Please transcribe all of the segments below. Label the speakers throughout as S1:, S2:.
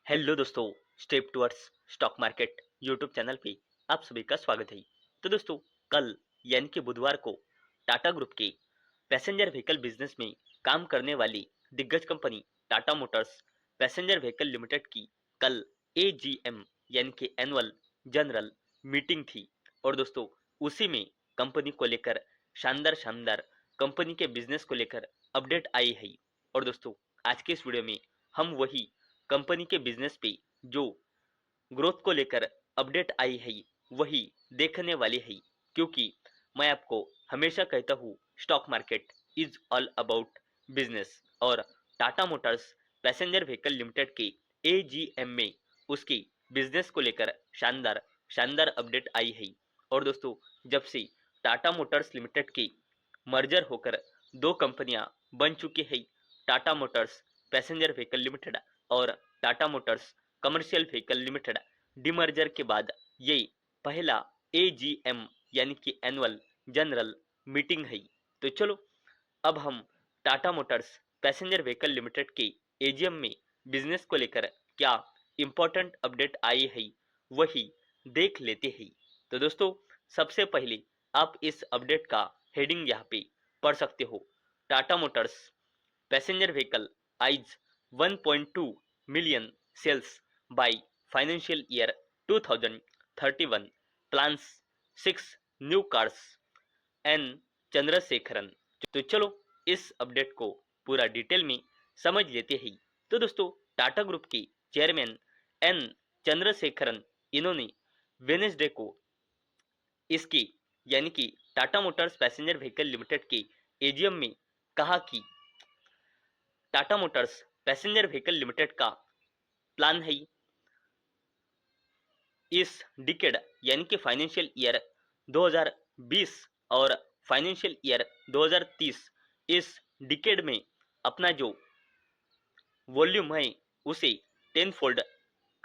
S1: Hello दोस्तों, step towards stock market YouTube channel पे आप सभी का स्वागत है। तो दोस्तों, कल यानी कि बुधवार को टाटा ग्रुप के पैसेंजर व्हीकल बिजनेस में काम करने वाली दिग्गज company Tata motors passenger vehicle limited की कल एजीएम यानी कि एनुअल जनरल मीटिंग थी। और दोस्तों, उसी में कंपनी को लेकर शानदार शानदार कंपनी के बिजनेस को लेकर अपडेट आई है। और दोस्तों, आज के इस वीडियो में हम वही कंपनी के बिजनेस पे जो ग्रोथ को लेकर अपडेट आई है वही देखने वाली है। क्योंकि मैं आपको हमेशा कहता हूँ, stock market is all about business. और Tata motors passenger vehicle limited के एजीएम में उसकी बिजनेस को लेकर शानदार शानदार अपडेट आई है। और दोस्तों, जब से टाटा मोटर्स लिमिटेड के मर्जर होकर दो कंपनियां बन चुकी है, Tata motors passenger vehicle limited और Tata motors commercial vehicle limited, demerger के बाद ये पहला एजीएम यानी कि एनुअल जनरल मीटिंग है। तो चलो, अब हम Tata motors passenger vehicle limited के एजीएम में बिजनेस को लेकर क्या इंपॉर्टेंट अपडेट आई है वही देख लेते हैं। तो दोस्तों, सबसे पहले आप इस अपडेट का हेडिंग यहाँ पे पढ़ सकते हो। Tata motors passenger vehicle eyes 1.2 million sales by financial year 2031 plans 6 new cars N Chandrasekaran. तो चलो, इस अपडेट को पूरा डिटेल में समझ लेते हैं। तो दोस्तों, टाटा ग्रुप के चेयरमैन एन चंद्रशेखरन, इन्होंने वेनेसडे को इसकी यानी कि Tata motors passenger vehicle limited के एजीएम में कहा कि Tata motors passenger vehicle limited का प्लान है इस डिकेड यानी कि फाइनेंशियल ईयर 2020 और फाइनेंशियल ईयर 2030, इस डिकेड में अपना जो वॉल्यूम है उसे 10 फोल्ड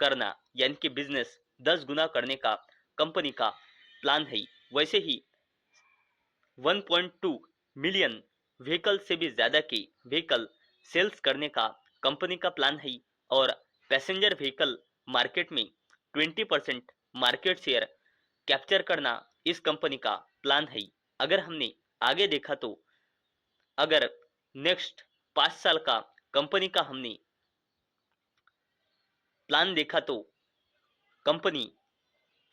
S1: करना यानी कि बिजनेस 10 गुना करने का कंपनी का प्लान है। वैसे ही 1.2 मिलियन व्हीकल से भी ज्यादा के व्हीकल सेल्स करने का कंपनी का प्लान है। और पैसेंजर व्हीकल मार्केट में 20% मार्केट शेयर कैप्चर करना इस कंपनी का प्लान है। अगर हमने आगे देखा तो अगर नेक्स्ट 5 साल का कंपनी का हमने प्लान देखा तो कंपनी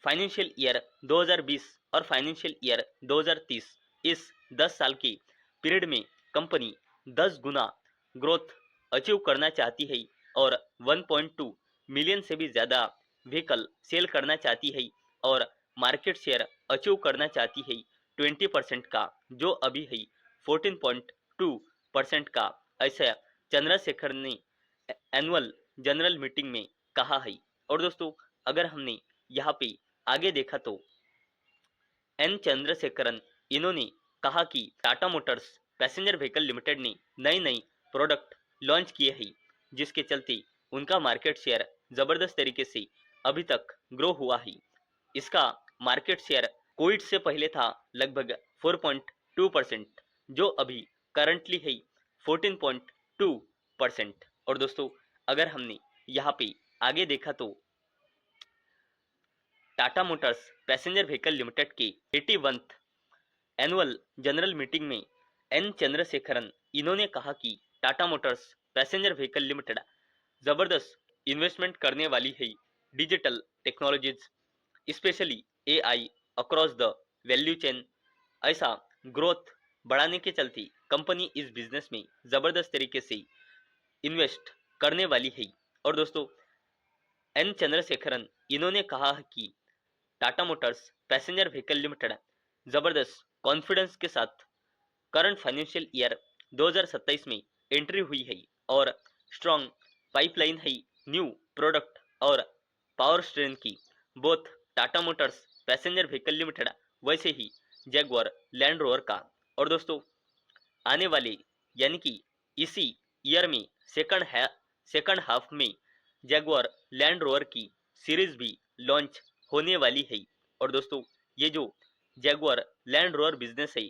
S1: फाइनेंशियल ईयर 2020 और फाइनेंशियल ईयर 2030, इस 10 साल के पीरियड में कंपनी 10 गुना ग्रोथ अचीव करना चाहती है और 1.2 मिलियन से भी ज़्यादा व्हीकल सेल करना चाहती है और मार्केट शेयर अचीव करना चाहती है 20% का, जो अभी है 14.2% का। ऐसा चंद्रशेखर ने एनुअल जनरल मीटिंग में कहा है। और दोस्तों, अगर हमने यहाँ पे आगे देखा तो एन चंद्रशेखरन, इन्होंने कहा कि Tata motors passenger vehicle limited ने नई नई प्रोडक्ट लॉन्च किए हैं, जिसके चलते उनका मार्केट शेयर जबरदस्त तरीके से अभी तक ग्रो हुआ है। इसका मार्केट शेयर कोविड से पहले था लगभग 4.2%, जो अभी करंटली है 14.2%। और दोस्तों, अगर हमने यहाँ पे आगे देखा तो Tata motors passenger vehicle limited के 81th एनुअल जनरल मीटिंग में एन चंद्रशेखरन, इन्होंने कहा कि Tata motors passenger vehicle limited जबरदस्त इन्वेस्टमेंट करने वाली है digital technologies, specially AI across the value chain. ऐसा ग्रोथ बढ़ाने के चलते कंपनी इस बिजनेस में जबरदस्त तरीके से इन्वेस्ट करने वाली है। और दोस्तों, एन चंद्रशेखरन, इन्होंने कहा कि Tata motors passenger vehicle limited जबरदस्त कॉन्फिडेंस के साथ करंट फाइनेंशियल ईयर 2027 में एंट्री हुई है और स्ट्रॉन्ग पाइपलाइन है न्यू प्रोडक्ट और पावर स्ट्रेन की। Both Tata motors passenger vehicle limited वैसे ही जैगुआर लैंड रोवर का। और दोस्तों, आने वाले यानी कि इसी ईयर में सेकंड हाफ में जैगुआर लैंड रोवर की सीरीज भी लॉन्च होने वाली है। और दोस्तों, ये जो जैगुआर लैंड रोवर बिजनेस है,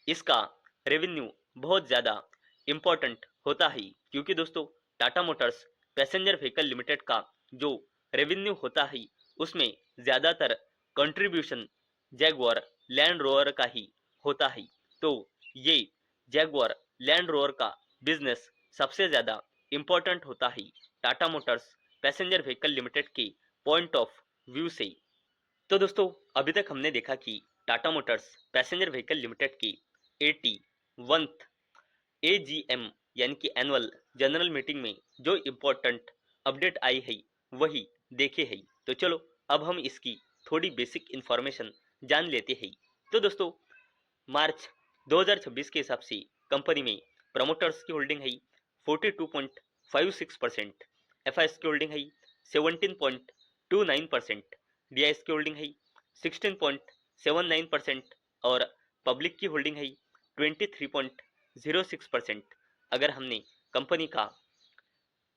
S1: इसका रेवेन्यू बहुत ज़्यादा इम्पोर्टेंट होता है, क्योंकि दोस्तों Tata motors passenger vehicle limited का जो रेवेन्यू होता है उसमें ज़्यादातर कंट्रीब्यूशन जैगुआर लैंड रोवर का ही होता है। तो ये जैगुआर लैंड रोवर का बिजनेस सबसे ज़्यादा इम्पोर्टेंट होता है Tata motors passenger vehicle limited के पॉइंट ऑफ व्यू से। तो दोस्तों अभी तक हमने देखा कि Tata motors passenger vehicle limited की 81th एजीएम यानी कि एनुअल जनरल मीटिंग में जो इम्पोर्टेंट अपडेट आई है वही देखे है। तो चलो अब हम इसकी थोड़ी बेसिक इंफॉर्मेशन जान लेते हैं। तो दोस्तों मार्च 2026 के हिसाब से कंपनी में प्रमोटर्स की होल्डिंग है 42.56%, एफआईएस की होल्डिंग है 17.29%, डीआईएस की होल्डिंग है 16.79% और पब्लिक की होल्डिंग है 23.06%। अगर हमने कंपनी का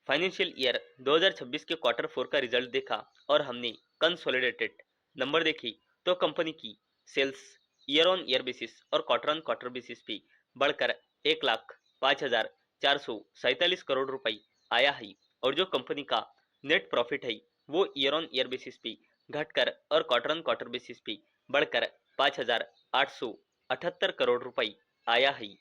S1: फाइनेंशियल ईयर 2026 के क्वार्टर 4 का रिजल्ट देखा और हमने कंसोलिडेटेड नंबर देखी तो कंपनी की sales year on year basis और क्वार्टर ऑन क्वार्टर बेसिस पे बढ़कर 1,05,447 करोड़ रुपए आया है और जो कंपनी का नेट प्रॉफिट है वो ईयर ऑन ईयर बेसिस पे घटकर और क्वार्टर ऑन क्वार्टर बेसिस पे बढ़कर 5,878 करोड़ रुपए आया है।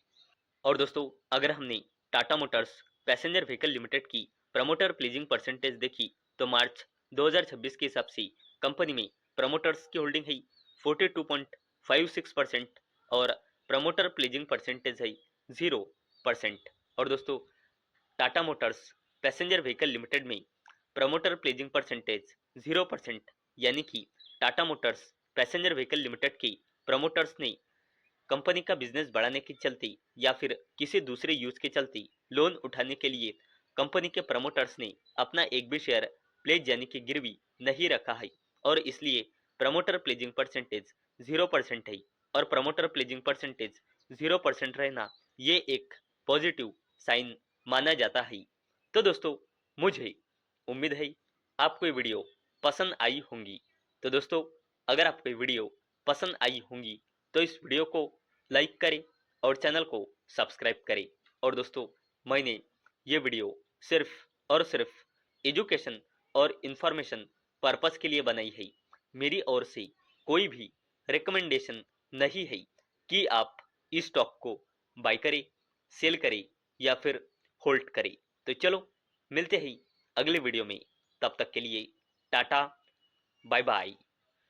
S1: और दोस्तों अगर हमने Tata motors passenger vehicle limited की प्रमोटर प्लीजिंग परसेंटेज देखी तो मार्च 2026 के हिसाब से कंपनी में प्रमोटर्स की होल्डिंग है 42.56% और प्रमोटर प्लीजिंग परसेंटेज है 0%। और दोस्तों Tata motors passenger vehicle limited में प्रमोटर प्लीजिंग परसेंटेज 0% यानी कि Tata motors passenger vehicle limited के प्रमोटर्स ने कंपनी का बिजनेस बढ़ाने के चलते या फिर किसी दूसरे यूज के चलते लोन उठाने के लिए कंपनी के प्रमोटर्स ने अपना एक भी शेयर प्लेज यानी कि गिरवी नहीं रखा है और इसलिए प्रमोटर प्लेजिंग परसेंटेज 0% है। और प्रमोटर प्लेजिंग परसेंटेज 0% रहना ये एक पॉजिटिव साइन माना जाता है। तो दोस्तों मुझे उम्मीद है आपको ये वीडियो पसंद आई होंगी। तो दोस्तों अगर आपको ये वीडियो पसंद आई होंगी तो इस वीडियो को लाइक करें और चैनल को सब्सक्राइब करें। और दोस्तों मैंने ये वीडियो सिर्फ और सिर्फ एजुकेशन और इंफॉर्मेशन पर्पस के लिए बनाई है। मेरी ओर से कोई भी रिकमेंडेशन नहीं है कि आप इस स्टॉक को बाय करें, सेल करें या फिर होल्ड करें। तो चलो मिलते हैं अगले वीडियो में, तब तक के लिए टाटा बाय बाय।